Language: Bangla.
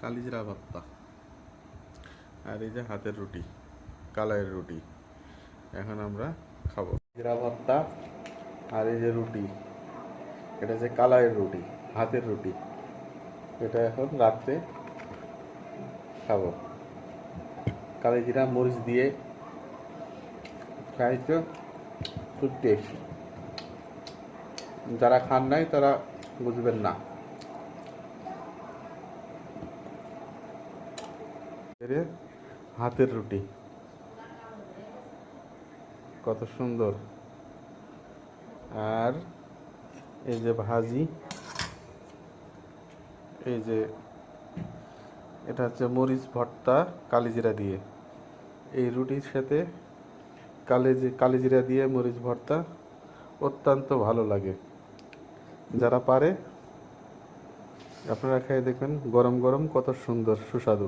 কালিজিরা ভর্তা, আর এই যে হাতের রুটি, কালাইয়ের রুটি। এখন আমরা খাবো জিরা ভর্তা, আর এই যে রুটি, এটা যে কালাইয়ের রুটি, হাতের রুটি। এটা এখন রাত্রে খাবো কালিজিরা মরিচ দিয়ে। খাইছো খুব টেস্ট, যারা খান নাই তারা বুঝবেন না। হাতের রুটি কত সুন্দর, আর এই যে ভাজি, এই যে এটা হচ্ছে মরিচ ভর্তা কালিজিরা দিয়ে। এই রুটির সাথে কালিজিরা দিয়ে মরিচ ভর্তা অত্যন্ত ভালো লাগে। যারা পারে আপনারা খেয়ে দেখবেন, গরম গরম কত সুন্দর সুস্বাদু।